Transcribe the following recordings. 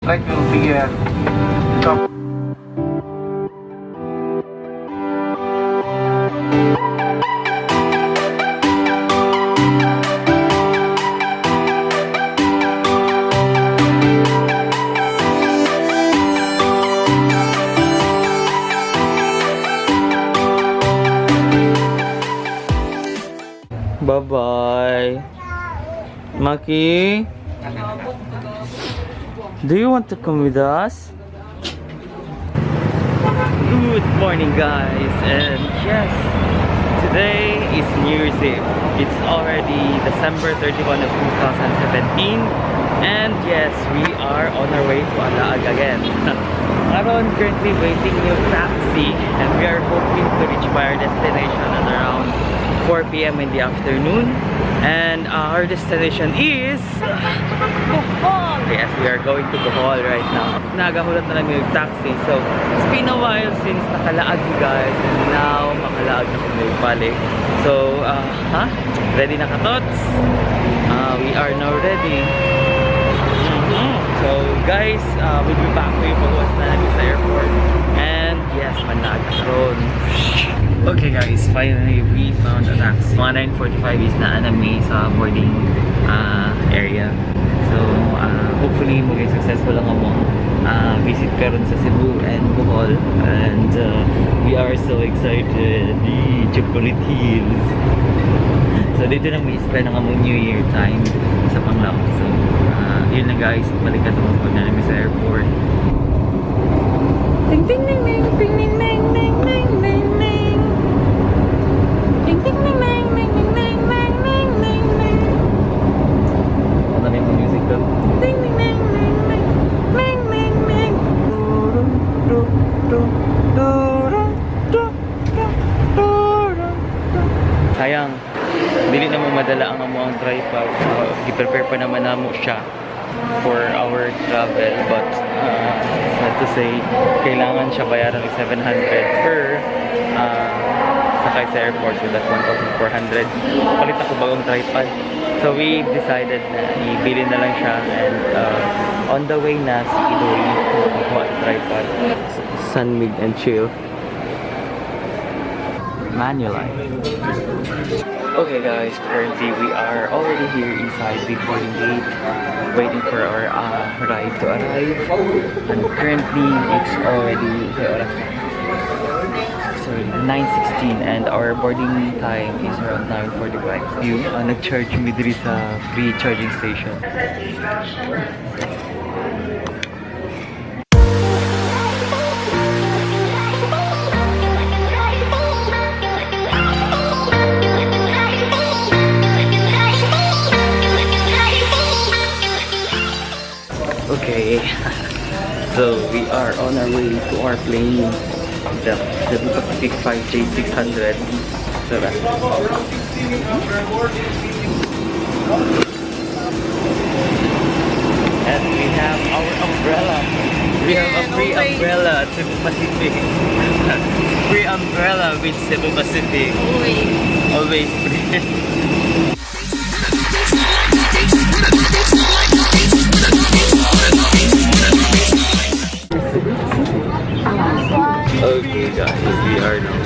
Like will be top. Bye-bye. Maki? Do you want to come with us? Good morning, guys. And yes, today is New Year's Eve. It's already December 31 of 2017. And yes, we are on our way to Alaag again. Aaron currently waiting yung taxi. And we are hoping to reach our destination at around 4 p.m. in the afternoon. And our destination is Bohol. Yes, we are going to Bohol right now. Nagahulat na lang yung taxi. So, it's been a while since nakalaag you guys. And now, makalaag na kami balik. So, ready na katots? We are now ready. So, guys, we'll be back to you pag-uwas na namin sa airport. And yes, managkaroon. Okay guys, finally we found a taxi. Mga 9:45 is na anami sa boarding area. So hopefully maging successful lang ako visit karon sa Cebu and Bohol. And we are so excited. The Chocolate Hills. So dito na may spend ang among New Year time sa Panglao. So yun na guys, balik ka tungkol na namin sa airport. Ting ting ting ting ting ting ting ting ting ting. Sayang, dili na mo madala ang amuang tripod. I-prepare pa naman namo siya for our travel, but sad to say, kailangan siya bayaran ng 700 per sakay sa airport. So that's 1,400. Palit ako bagong tripod. So we decided na ibili na lang siya, and on the way na si Idoli kukuha sa tripod. Sunmig and chill. Manulife. Okay guys, currently we are already here inside the boarding gate, waiting for our ride to arrive. And currently it's already 9:16 and our boarding time is around 9:45. Yung nag-charge me diri sa free charging station. Okay, so we are on our way to our plane, the Cebu Pacific 5J600. So and we have our umbrella. We have a free umbrella at Cebu Pacific. Free umbrella with Cebu Pacific. Always free. Okay guys, we are now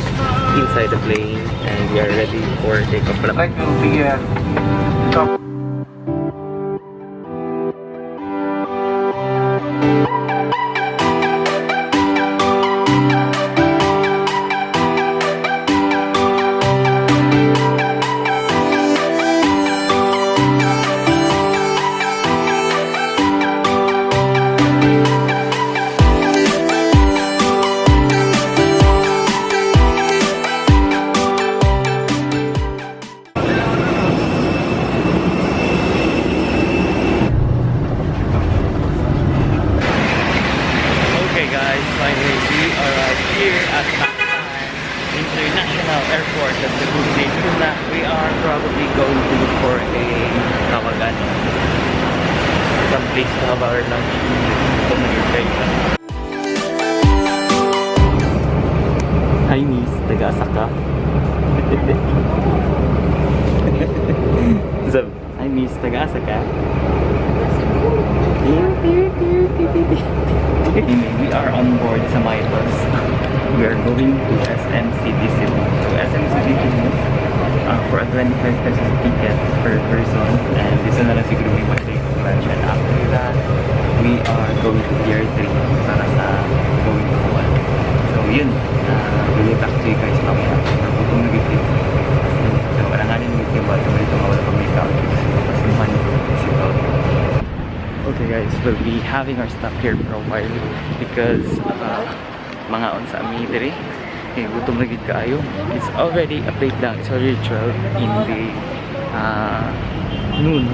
inside the plane and we are ready for takeoff. Like will be top. International Airport at Cebu City. We are probably going to look for a tawagan, some place to have our lunch communication. Hi Miss, taga-asa ka? Hi Miss, taga-asa ka? Anyway, we are on board sa my bus. We are going to SM City Cebu. So SM City Cebu, for a 25 pesos ticket per person. And dito na lang siguro may mag-take of lunch. And after that, we are going to Pier 3 para sa going to Bohol. So yun, we will talk to you guys mamaya. Nagutom na gito. So alanganin mo yung bato mo dito mawala pag may couch. Kasi man ito. Okay guys, we'll be having our stop here for a while because mga on sa amidere. Gutom na gid kaayo. It's already a break lang. It's already 12 in the noon.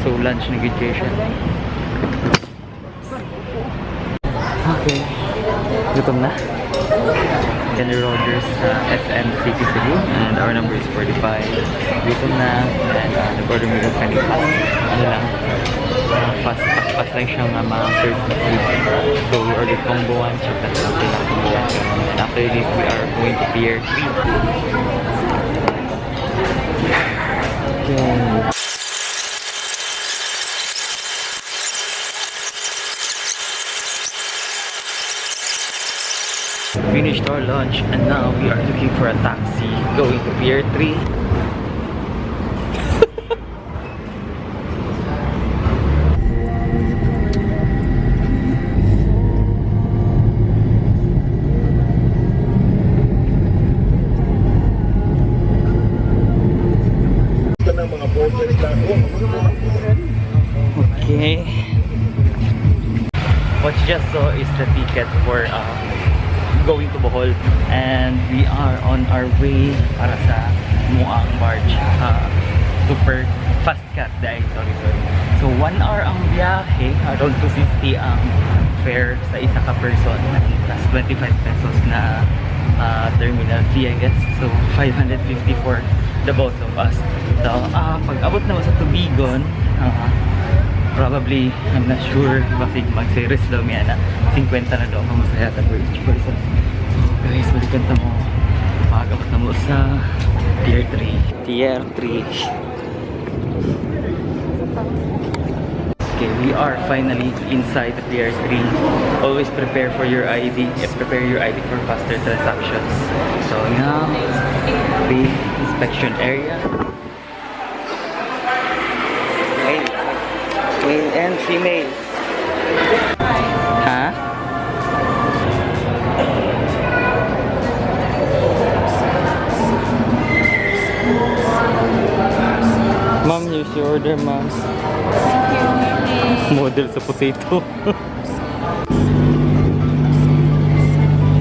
So lunch na gid kayo siya. Okay. Gutom na. General Rogers SM City Cebu and our number is 45. Gutom na and nag-order mo yung kanina. Ano lang, fast lang siyang ma-serve na food. So we ordered combo 1, check that lang din ang combo 1. And after this, we are going to Pier 3. Okay. Finished our lunch and now we are looking for a taxi going to Pier 3. Okay. What you just saw is the ticket for going to Bohol, and we are on our way para sa Muang Barge. Super fast cut dahil, sorry. So 1 hour ang biyahe, around 250 ang fare sa isa ka person, plus 25 pesos na terminal fee, I guess. So 550 for the both of us. So pag abot naman sa Tubigon, probably, I'm not sure, bakit mag-series daw niya na 50 na daw ang masaya sa each person. So guys, balikan na mo. Pag-abot na mo sa Tier 3. Tier 3. Okay, we are finally inside the Tier 3. Always prepare for your ID. Prepare your ID for faster transactions. So now, the inspection area. Male and female. Ha? Ma'am, here's your order, ma'am. Model sa potato.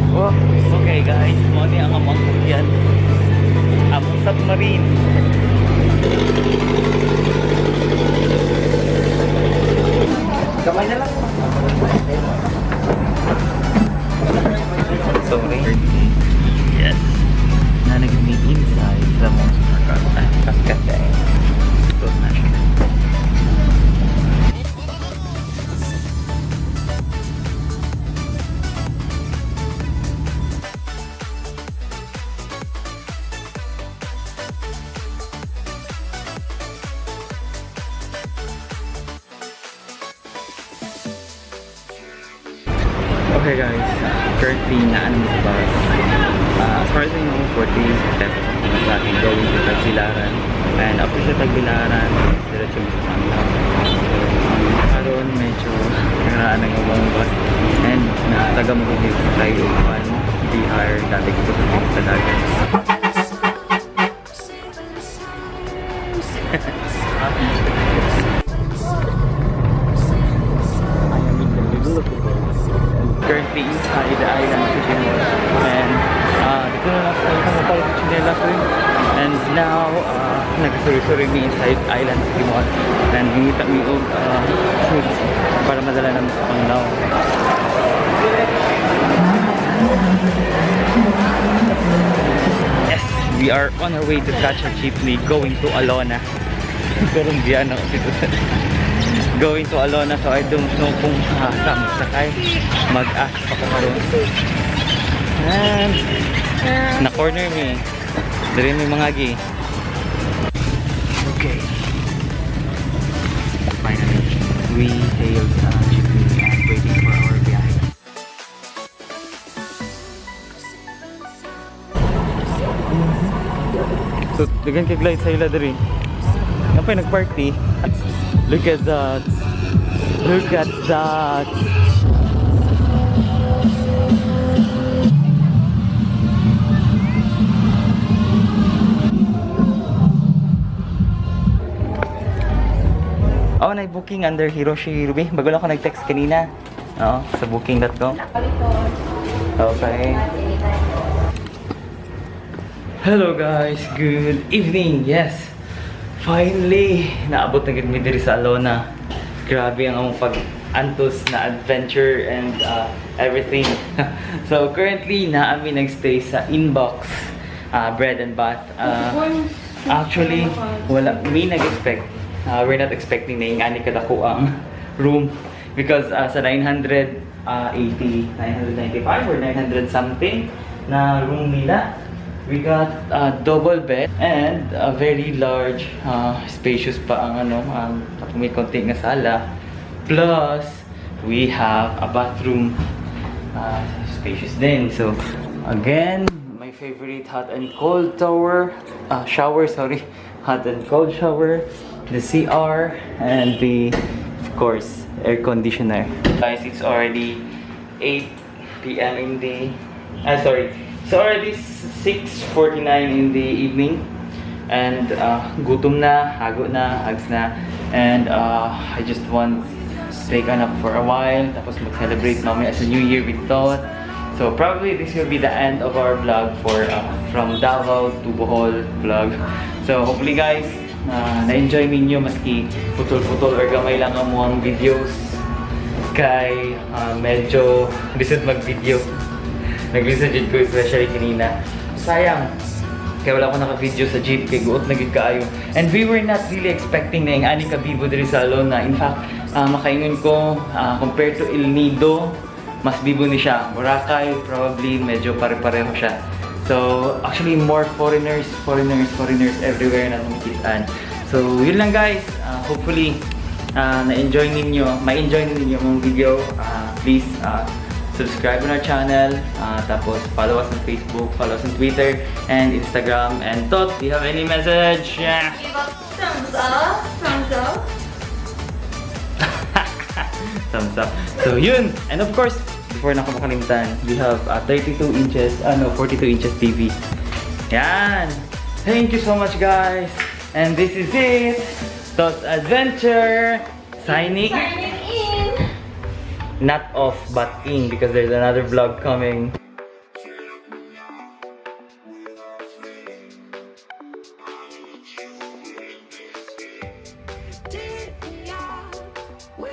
Oh, okay guys, mo ni ang among yan. Among submarine. Kamay na lang. Sorry. Yes. Na nag-meet inside the monster cascade. Ito na siya. Okay guys, currently naan mo sa bus. As far as I know, 40 steps sa atin going to Tagbilaran. And after sa Tagbilaran, diretso mo sa Panlaw. So, karon medyo naraan ng ibang bus. And nataga mo din tayo upan, BR, dati ko sa dagat. Currently inside the island City Mall, and dito na lang tayo kamapal sa Chinela ko. And now nagsusuri-suri mi inside island City Mall, and hingita mi og foods para madala namin sa Panglao. Yes, we are on our way to catch a jeepney going to Alona. Karong diyan ako dito. Going to Alona, so I don't know kung saan magsakay. Mag-ask pa ko karon. And na-corner me. Dari may mga gi. Okay. Finally, we hailed jeepney and waiting for our biyahe. So, dagan kay light sa ila diri. Nga pa nag-party. Look at that. Look at that. Oh, booking under Hiroshi Ruby. Bago lang ako nag-text kanina. Oo, sa booking.com. Okay. Hello guys, good evening. Yes, finally naabot na gid mi diri sa Alona. Grabe ang among pag-antos na adventure and everything. So currently naami nagstay sa Inbox Bread and Bath. Actually, wala mi nag-expect. We're not expecting na yung ani kadako ang room because sa 980, 995 or 900 something na room nila, we got a double bed and a very large, spacious pa ang may konti nga sala. Plus, we have a bathroom, spacious din. So, again, my favorite hot and cold shower, sorry, hot and cold shower, the CR, and the, of course, air conditioner. Guys, it's already 8 p.m. in the, it's already 6:49 in the evening, and gutom na, hago na, hags na, and I just want to take a nap for a while, tapos mag-celebrate namin as a New Year with Todd. So probably this will be the end of our vlog for from Davao to Bohol vlog. So hopefully guys, na-enjoy ninyo maski putol-putol or gamay lang ang mga videos kay medyo lisod mag-video. Nag-listen din ko especially kanina. Sayang kaya wala ko naka-video sa jeep kay guot na gid kaayo. And we were not really expecting na yung ani ka bibo diri sa Alona. In fact, makaingon ko compared to El Nido, mas bibo ni siya. Boracay probably medyo pare-pareho siya. So, actually, more foreigners everywhere na tumikitaan. So, yun lang guys. Hopefully, ma-enjoy ninyo ang video. Please, subscribe on our channel. Tapos, follow us on Facebook, follow us on Twitter, and Instagram. And Tot, do you have any message? Yeah. Give us thumbs up. Thumbs up. Thumbs up. So, yun. And of course, before na ako makalimutan, we have a 42 inches TV. Yan! Thank you so much guys! And this is it! Tot's Adventure! Signing in. not off but in because there's another vlog coming. Where